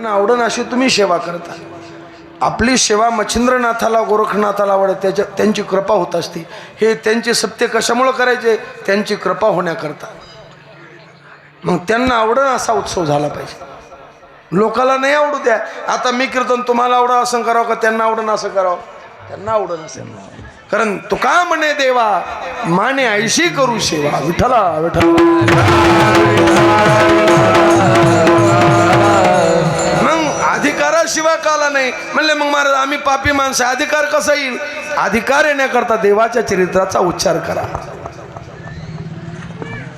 आवडण अशी तुम्ही सेवा करता। आपली सेवा मच्छिंद्रनाथाला गोरखनाथाला आवडत त्यांची कृपा होत असते। हे त्यांचे सत्य कशामुळे करायचे? त्यांची कृपा होण्याकरता। मग त्यांना आवडण असा उत्सव झाला पाहिजे। लोकाला नाही आवडू द्या। आता मी कीर्तन तुम्हाला आवडं असं करावं का त्यांना आवडण असं करावं? त्यांना आवडण असेल। कारण तुका म्हणे देवा माने ऐशी करू सेवा। विठ्ठला विठ्ठला मग अधिकाराशिवाय काला नाही म्हणले। मग महाराज आम्ही पापी माणसं अधिकार कसा येईल? अधिकार येण्याकरता देवाच्या चरित्राचा उच्चार करा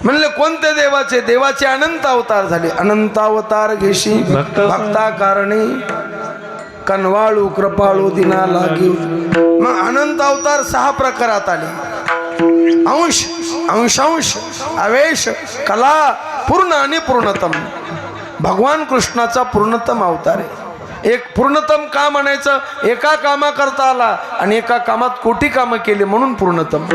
म्हणले। कोणते देवाचे? देवाचे अनंत अवतार झाले। अनंत अवतार घेशी भक्ता कारणी कनवाळू कृपाळू दिना लागी। मग अनंत अवतार 6 प्रकारात आले। अंश अंशांश अवेश कला पूर्ण आणि पूर्णतम। भगवान कृष्णाचा पूर्णतम अवतार आहे। एक पूर्णतम का म्हणायचं? एका कामा करता आला आणि एका कामात कोटी कामं केली म्हणून पूर्णतम।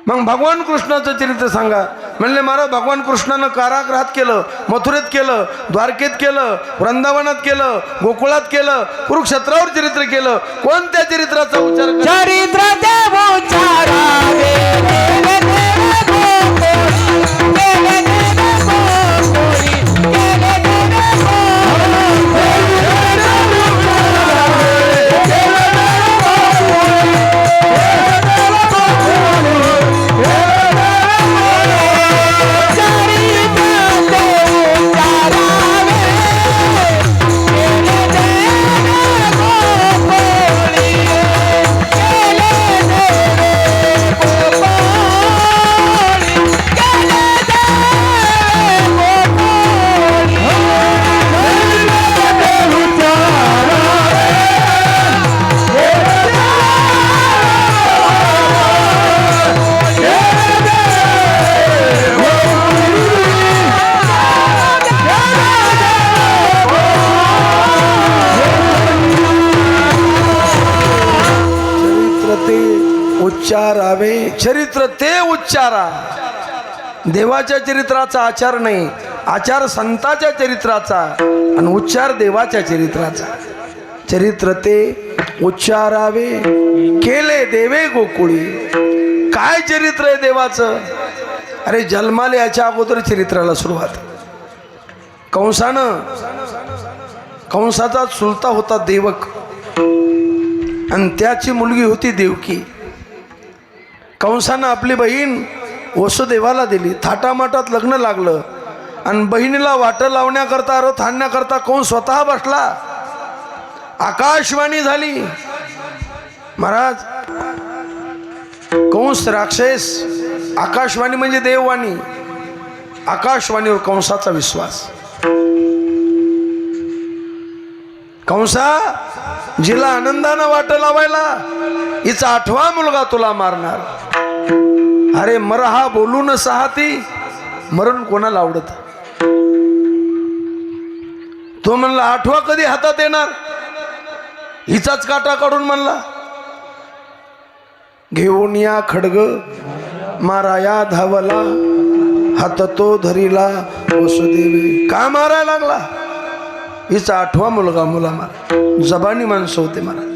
मग भगवान कृष्णाचं चरित्र सांगा म्हणले। महाराज भगवान कृष्णानं कारागृहात केलं, मथुरेत केलं, द्वारकेत केलं, वृंदावनात केलं, गोकुळात केलं, कुरुक्षेत्रावर चरित्र केलं। कोणत्या चरित्राचा उच्चार? चरित्र देव उच्चारावे उच्चारावे। चरित्र ते उच्चारा। देवाच्या चरित्राचा आचार नाही, आचार संताच्या चरित्राचा आणि उच्चार देवाच्या चरित्राचा। चरित्र ते उच्चारावे केले देवे गोकुळी। काय चरित्र आहे देवाचं? अरे जन्माला याच्या अगोदर चरित्राला सुरुवात। कंसाचा चुलता होता देवक आणि त्याची मुलगी होती देवकी। कंसानं आपली बहीण वसुदेवाला दिली। थाटामाटात लग्न लागलं आणि बहिणीला वाटं लावण्याकरता रथ आणण्याकरता कंस स्वतः बसला। आकाशवाणी झाली। महाराज कंस राक्षस, आकाशवाणी म्हणजे देववाणी। आकाशवाणीवर कंसाचा विश्वास। कंसा जिला आनंदानं वाटं लावायला हिचा 8वा मुलगा तुला मारणार। अरे मरहा बोलून सहाती, मरण कोणाला आवडत? तो म्हणला 8वा कधी हातात येणार? हिचाच काटा काढून म्हणला घेऊन या खडग माराया धावला हात तो धरीला वसुदेवी। का मारायला लागला? हिचा 8वा मुलगा मुला मार। जबानी माणसं होते महाराज।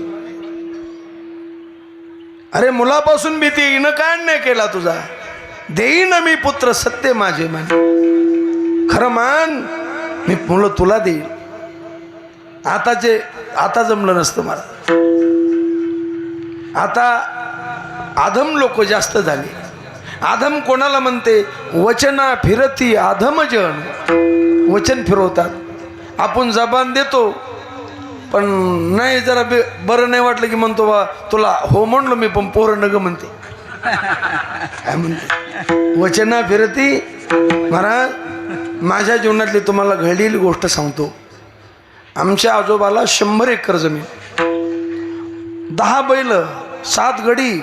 अरे मुलापासून भीती हिनं काय अन्याय केला तुझा? देईन मी पुत्र सत्य माझे मान। खरं मान मी मुलं तुला देईन। आता जमलं नसतं मला। आता आधम लोक जास्त झाले। आधम कोणाला म्हणते? वचना फिरती आधम जन। वचन फिरवतात। आपण जबान देतो पण नाही जरा बरं नाही वाटलं की म्हणतो बा तुला हो म्हणलो मी पण पोरं नग म्हणते। काय म्हणते? वचना फिरती। महाराज माझ्या जीवनातली तुम्हाला घडलेली गोष्ट सांगतो। आमच्या आजोबाला 100 एकर जमीन, 10 बैल, 7 गडी।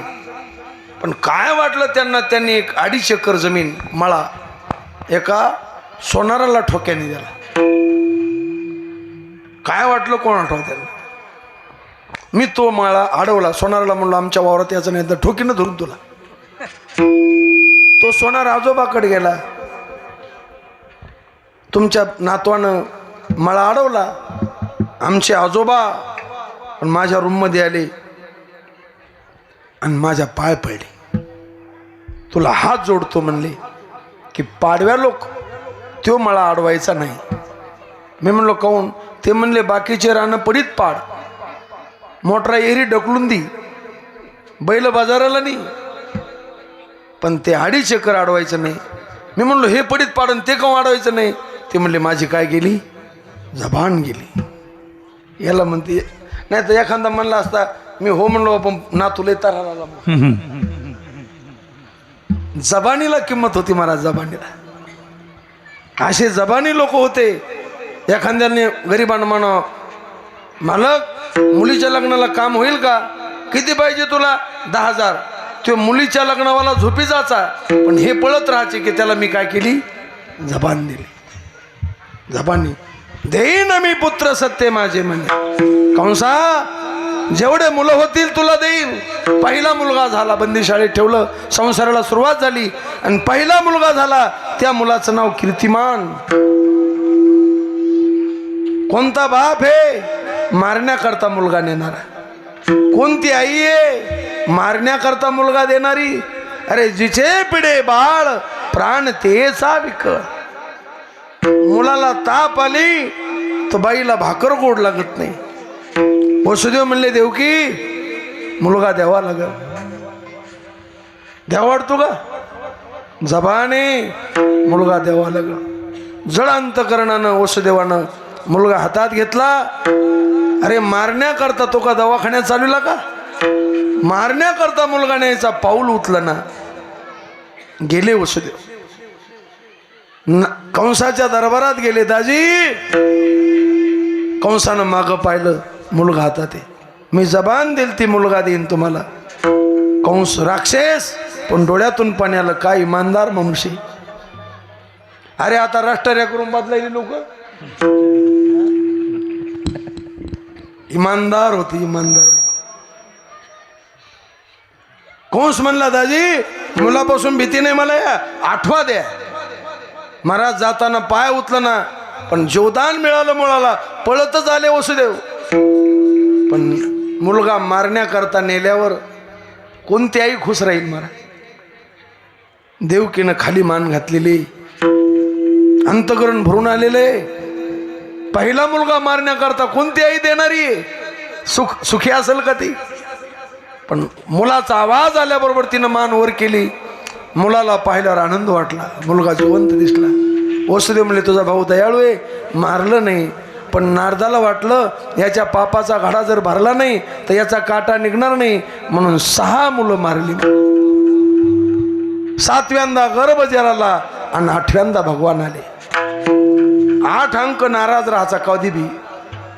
पण काय वाटलं त्यांना? त्यांनी एक 2.5 एकर जमीन मळा एका सोनाराला ठोक्याने दिला। काय वाटलं कोण आठवत? मी तो माळा अडवला। सोनाराला म्हणलो आमच्या वावरात याचं नाही तर ठोकीनं धरून तुला। तो सोनार आजोबाकडे गेला। तुमच्या नातवानं मला अडवला. आमचे आजोबा पण माझ्या रूममध्ये आले आणि माझ्या पाय पडले. तुला हात जोडतो म्हणले की पाडव्या लोक तो मला अडवायचा नाही. मी म्हणलो काऊन? ते म्हणले बाकीचे रानं पडीत पाड, मोटरा एरी ढकलून दी, बैल बाजाराला नाही, पण ते 2.5 एकर अडवायचं नाही. मी म्हणलो हे पडीत पाडन ते काऊन अडवायचं नाही? ते म्हणले माझी काय गेली? जबान गेली. याला म्हणते. नाही तर एखादा म्हणला असता मी हो म्हणलो पण नातूला तराला. जबानीला किंमत होती महाराज, जबानीला. असे जबानी लोक होते. एखाद्याने गरिबांना म्हणा मालक मुलीच्या लग्नाला काम होईल का? किती पाहिजे तुला? 10,000. तो मुलीच्या लग्नावाला झोपी जायचा, पण हे पळत राहायचे की त्याला मी काय केली? जबान दिली. जबानी देईन मी पुत्र सत्य माझे म्हणे. कंसा जेवढे मुलं होतील तुला देईन. पहिला मुलगा झाला, बंदीशाळेत ठेवलं, संसाराला सुरुवात झाली आणि पहिला मुलगा झाला. त्या मुलाचं नाव कीर्तिमान. कोणता बाप आहे मारण्याकरता मुलगा नेणारा? कोणती आई आहे मारण्याकरता मुलगा देणारी? अरे जिचे पिढे बाळ प्राण तेचा विकळ. मुलाला ताप आली तर बाईला भाकर गोड लागत नाही. वसुदेव म्हणले देवकी मुलगा द्यावा लागल. द्यावा वाटतो का? जबाने मुलगा द्यावा लागल. जड अंतकरणानं वसुदेवानं मुलगा हातात घेतला. अरे मारण्याकरता तो का दवाखान्यात चालवला का? मारण्याकरता मुलगा न्यायचा पाऊल उचला ना. गेले वसुदेव कंसाच्या दरबारात गेले. दाजी कंसानं मागं पाहिलं, मुलगा हातात आहे. मी जबान दिल ती मुलगा देईन तुम्हाला. कंस राक्षस पण डोळ्यातून पाण्याला काय इमानदार मनुष्य. अरे आता राष्ट्रर्या करून बदलायली लोक. इमानदार होती, इमानदार. कंस म्हणला दाजी मुलापासून भीती नाही मला, या आठवा द्या. महाराज जाताना पाय उचला ना, पण जीवदान मिळालं मुलाला. पळतच आले वसुदेव. पण मुलगा मारण्याकरता नेल्यावर कोणती आई खुश राहील? महाराज देवकीनं खाली मान घातलेली, अंतकरण भरून आलेले. पहिला मुलगा मारण्याकरता कोणती आई देणारी आहे? सुखी असेल का ती? पण मुलाचा आवाज आल्याबरोबर तिनं मान वर केली. मुलाला पाहिल्यावर आनंद वाटला. मुलगा जिवंत दिसला. वसुदेव म्हणले तुझा भाऊ दयाळू आहे, मारलं नाही. पण नारदाला वाटलं याच्या पापाचा घडा जर भरला नाही तर याचा काटा निघणार नाही, म्हणून 6 मुलं मारली. 7व्यांदा गर्भ जराला आणि 8व्यांदा भगवान आले. 8 अंक नाराज राहायचा कधी बी.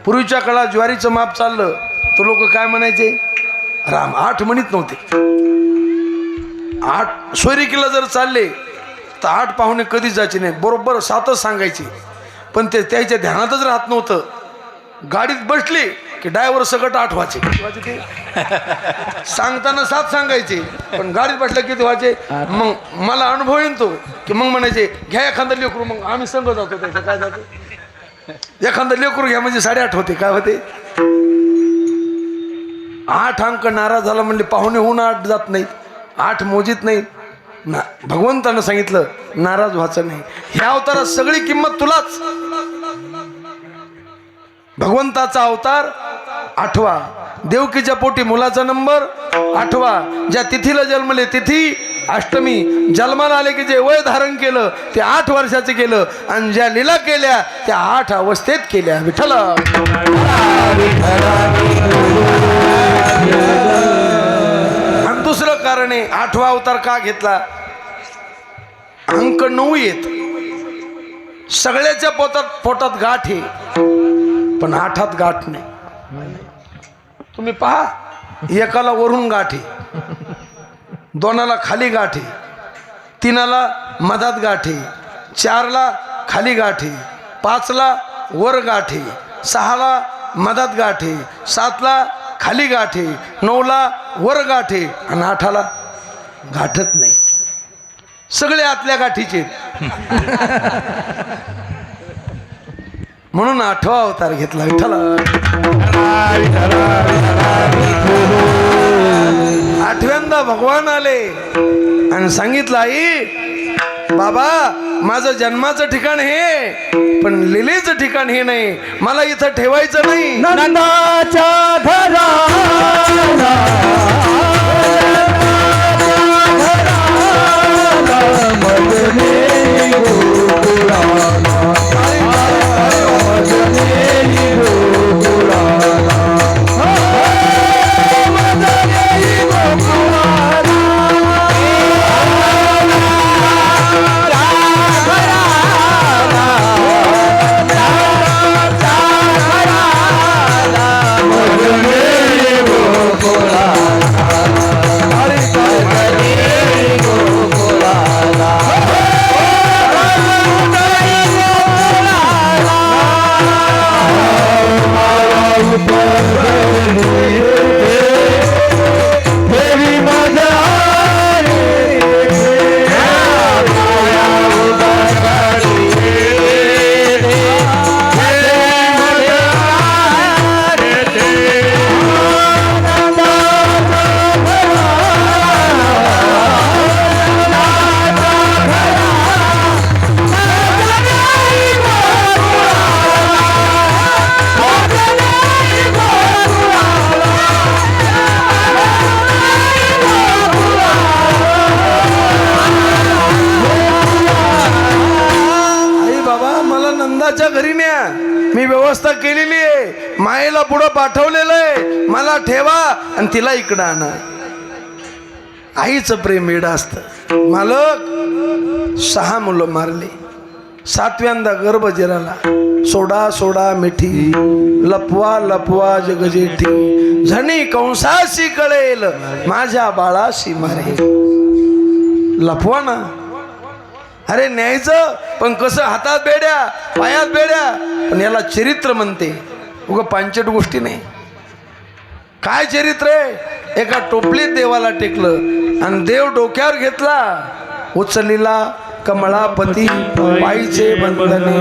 पूर्वीच्या काळात ज्वारीचं माप चाललं तर लोक काय म्हणायचे? राम 8 म्हणत नव्हते. 8 सोयरिकीला जर चालले तर 8 पाहुणे कधीच जायचे नाही, बरोबर 7च सांगायचे. पण ते त्याच्या ध्यानातच राहत नव्हतं. गाडीत बसले की ड्रायव्हर सगळं 8 व्हायचे. ते सांगताना 7 सांगायचे, पण गाडीत बसल्या किती व्हायचे? मग मला अनुभव येतो की मग म्हणायचे घ्या एखादं लेकरू. मग आम्ही संग जातो. त्याचं काय जातो? एखादं लेकरू घ्या म्हणजे 8.5 होते. काय होते? 8 अंक नाराज झाला म्हणले पाहुणे होऊन 8 जात नाहीत, 8 मोजित नाहीत ना. भगवंतानं सांगितलं नाराज व्हायचं नाही. ह्या अवतारात सगळी किंमत तुलाच. भगवंताचा अवतार 8वा. देवकीच्या पोटी मुलाचा नंबर 8वा. ज्या तिथीला जन्मले तिथी अष्टमी. जन्माला आले की जे वय धारण केलं ते 8 वर्षाचे केलं, आणि ज्या लीला केल्या त्या 8 अवस्थेत केल्या. विठ्ठल आणि दुसरं कारण आहे 8वा अवतार का घेतला? अंक 9 येत. सगळ्याच्या पोटात गाठ आहे, पण 8त गाठ नाही. तुम्ही पहा, एकाला वरून गाठ आहे, 2ला खाली गाठ आहे, 3ला मधात गाठ आहे, 4ला खाली गाठ आहे, 5ला वर गाठ आहे, 6ला मधात गाठ आहे, 7ला खाली गाठ आहे, 9ला वर गाठ आहे, आणि 8ला गाठत नाही. सगळे आतल्या गाठीचे. म्हणून 8वा अवतार घेतला विठ्ठला. 8व्यांदा भगवान आले आणि सांगितलं, आई बाबा माझं जन्माचं ठिकाण हे पण लिलेचं ठिकाण हे नाही, मला इथं ठेवायचं नाही. नंदाच्या घरा घरी न्या, मी व्यवस्था केलेली आहे, मायेला पुढं पाठवलेलं आहे, मला ठेवा आणि तिला इकडं आणा. आईचं प्रेम एवढं असतं. मालक 6 मुलं मारली, 7व्यांदा गर्भ जिराला. सोडा सोडा मिठी, लपवा लपवा जगजेठी, झणी कंसाशी कळेल माझ्या बाळाशी मारे. लपवा ना, अरे न्यायचं पण कसं, हातात बेड्या पायात बेड्या, पण याला चरित्र म्हणते. उगा पांचट गोष्टी नाही. काय चरित्र आहे? एका टोपलीत देवाला टेकलं आणि देव डोक्यावर घेतला, उचलीला कमळापती पायीचे बंधने.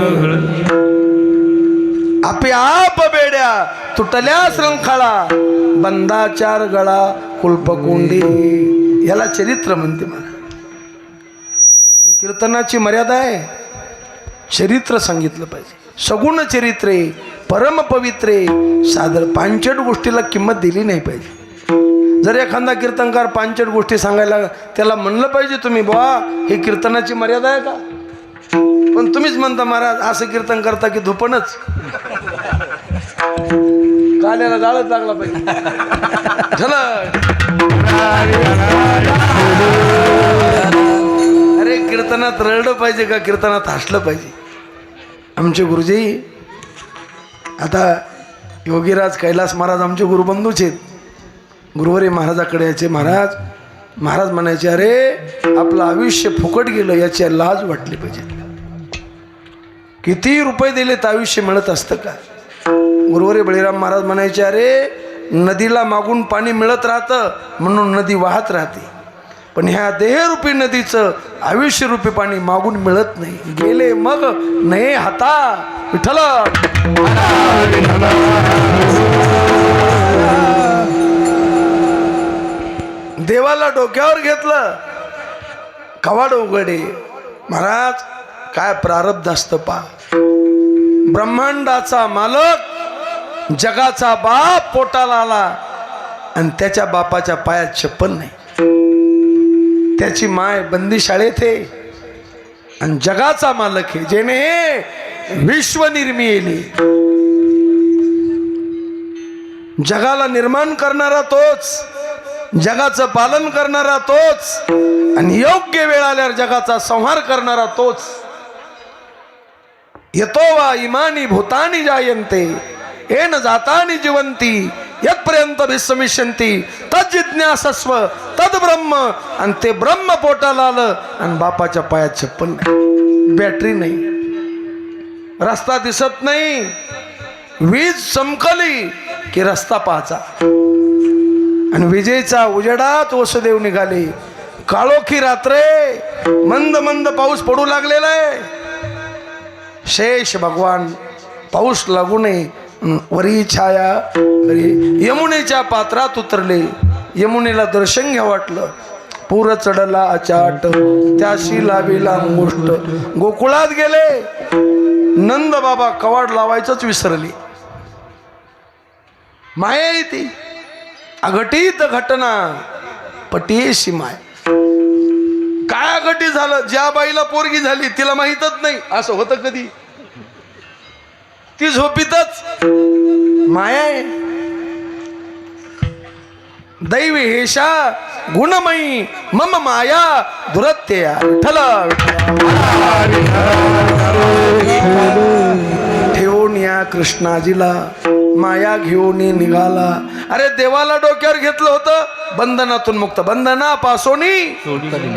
आपे आप बेड्या तुटल्या श्रंखळा, बंदाचार गळा कुलपकोंडी. याला चरित्र म्हणते. मला कीर्तनाची मर्यादा आहे, चरित्र सांगितलं पाहिजे. सगुण चरित्रे परम पवित्रे सादर. पांचट गोष्टीला किंमत दिली नाही पाहिजे. जर एखादा कीर्तनकार पांचट गोष्टी सांगायला, त्याला म्हणलं पाहिजे तुम्ही बुवा हे कीर्तनाची मर्यादा आहे का? पण तुम्हीच म्हणता महाराज असं कीर्तन करता की धुपणच काल्याला जाळच लागला पाहिजे. अरे कीर्तनात रडलं पाहिजे का कीर्तनात हसलं पाहिजे? आमचे गुरुजी आता योगीराज कैलास महाराज आमचे गुरुबंधूच आहेत. गुरुवारी महाराजाकडे यायचे. महाराज म्हणायचे, अरे आपलं आयुष्य फुकट गेलं याची लाज वाटली पाहिजे. किती रुपये दिले तर आयुष्य मिळत असतं का? गुरुवारी बळीराम महाराज म्हणायचे, अरे नदीला मागून पाणी मिळत राहतं म्हणून नदी वाहत राहते, पण ह्या देहरूपी नदीचं आयुष्यरूपी पाणी मागून मिळत नाही. गेले मग नाही हाता विठ्ठल. देवाला डोक्यावर घेतलं, कवाड उघडे. महाराज काय प्रारब्ध असतं पा. ब्रह्मांडाचा मालक जगाचा बाप पोटाला आला आणि त्याच्या बापाच्या पायात चप्पल नाही. त्याची माय बंदी शाळेत आहे आणि जगाचा मालक आहे, जेने विश्व निर्मिली. जगाला निर्माण करणारा तोच, जगाचं पालन करणारा तोच आणि योग्य वेळ आल्यावर जगाचा संहार करणारा तोच. येतो वा इमानी भूतानी जायन्ते येन जातानी जीवंती यत्पर्यंत विस्मिष्यन्ति तज्जिज्ञासस्व तद ब्रह्म. आणि ते ब्रह्म पोटाला आलं आणि बापाच्या पायात चप्पल नाही, बॅटरी नाही, रस्ता दिसत नाही. वीज चमकली की रस्ता पाहायचा. आणि विजेचा उजेडात वसुदेव निघाले. काळोखी रात्रे, मंद मंद पाऊस पडू लागलेला आहे. शेष भगवान पाऊस लागू नये वरी छाया करी. यमुनेच्या पात्रात उतरले. यमुनेला दर्शन घ्या वाटलं. पूर चढला अचाट त्याशी लाविला गोष्ट. गोकुळात गेले. नंद बाबा कवाड लावायचंच विसरले. माया येते अघटित घटना पटीशी माय. काय अघटित झालं? ज्या बाईला पोरगी झाली तिला माहीतच नाही असं होतं कधी? ती झोपीतच माया आहे. दैवी हेशा गुणमयी मम माया दुरत्या. ठेवून या कृष्णाजीला माया घेऊन निघाला. अरे देवाला डोक्यावर घेतलं होतं बंधनातून मुक्त. बंधनापासोनी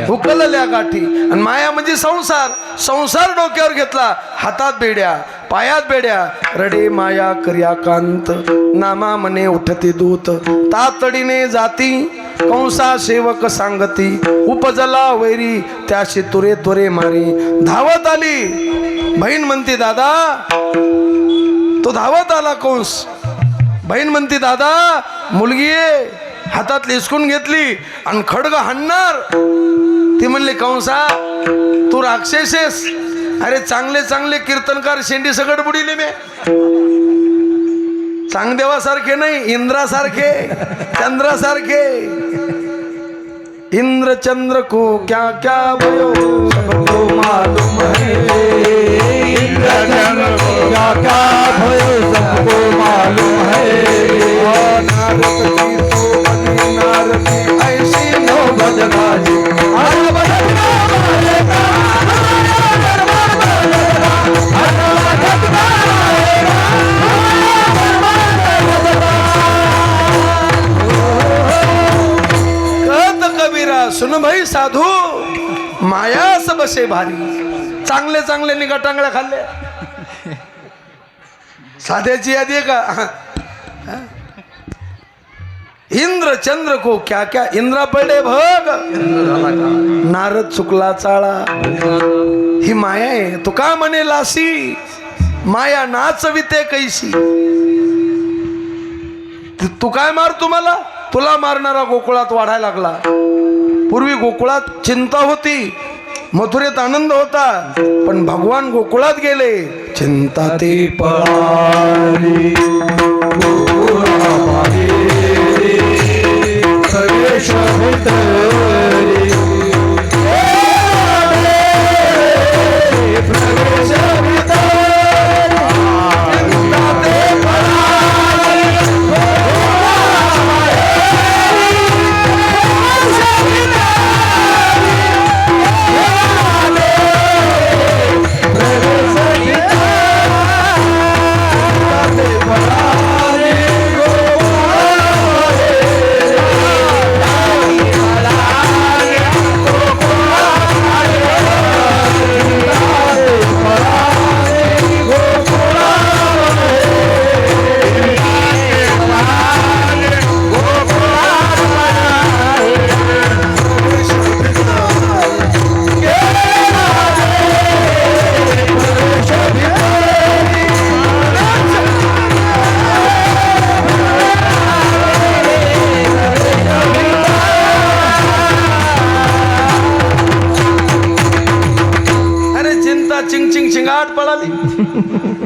हुकलल्या गाठी. आणि माया म्हणजे संसार. संसार डोक्यावर घेतला. हातात बेड्या पायात बेड्या. रडे माया कर्या कांत नामा मने उठते दूत. तातडीने जाती कंसा सेवक सांगती. उपजला वैरी त्याशी तुरे तुरे मारी. धावत आली बहीण म्हणती दादा. तो धावत आला कंस. बहीण म्हणती दादा मुलगी आहे. हातात लिसकून घेतली आणि खडग हाणणार. ती म्हणली कंसा तू राक्षस आहेस. अरे चांगले चांगले कीर्तनकार शेंडी सगड बुडीले मे. चांगदेवासारखे नाही इंद्रासारखे चंद्रासारखे. इंद्र चंद्र को क्या क्या भयो सबको मालूम है. इंद्र चंद्र को क्या क्या भयो सबको मालूम है. नारद की तो बनी नारदी ऐसी नो बदलाजी. सुन भाई साधू माया सबसे भारी. चांगले चांगले निगा टांगड्या खाल्ले. साध्याची यादी आहे का? इंद्र चंद्र को क्या क्या. इंद्रा पडले भग. नारद चुकला चाळा. ही माया आहे. तू का म्हणे लासी माया नाचविते कैसी. तू काय मार तुम्हाला. तुला मारणारा गोकुळात वाढायला लागला. पूर्वी गोकुळात चिंता होती मथुरेत आनंद होता. पण भगवान गोकुळात गेले चिंता ते पळाली.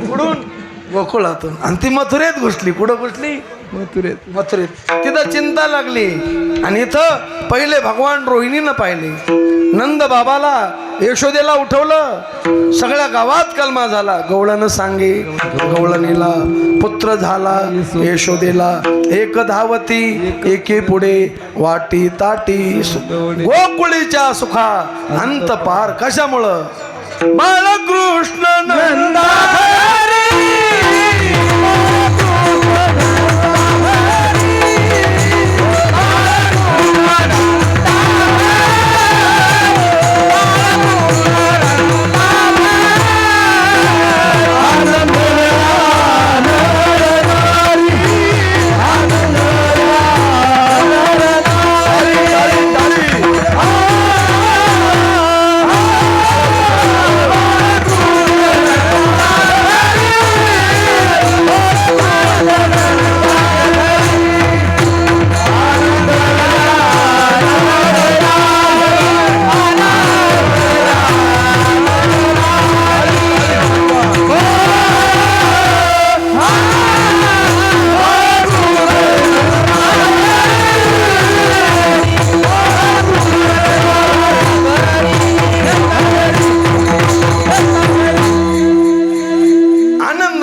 पुढून गोकुळातून. आणि ती मथुरेत घुसली. कुठं घुसली? मथुरेत. तिथं चिंता लागली. आणि इथं पहिले भगवान रोहिणीनं पाहिले. नंद बाबाला यशोदेला उठवलं. सगळ्या गावात कलमा झाला. गवळण सांगे गवळणीला पुत्र झाला यशोदेला. एक धावती एके पुढे वाटी ताटी. गोकुळीच्या सुखा अंत पार. कशामुळं? बाळकृष्ण नंदा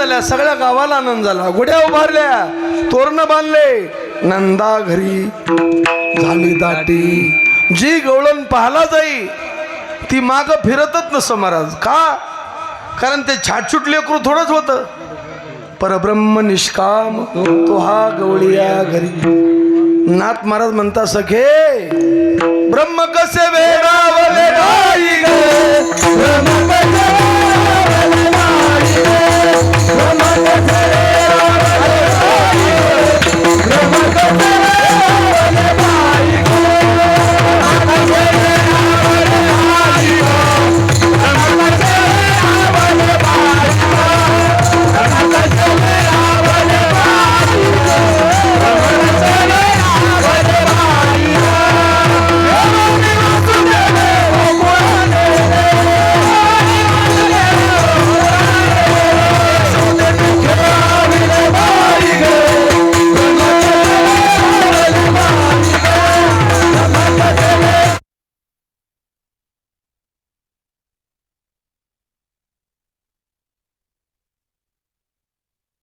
झाल्या, सगळ्या गावाला आनंद झाला. गुढ्या उभारल्या, तोरण बांधले, नंदा घरी झाली दाटी. जी गवळण पाहायला जाई ती माग फिरतच नसं महाराज. का? कारण ते छाटछूट लेकरू थोडंच होतं. परब्रह्म निष्काम तो हा गवळिया घरी. नाथ महाराज म्हणता सखे ब्रह्म कसे वेडावले नाही ग, ब्रह्म कसे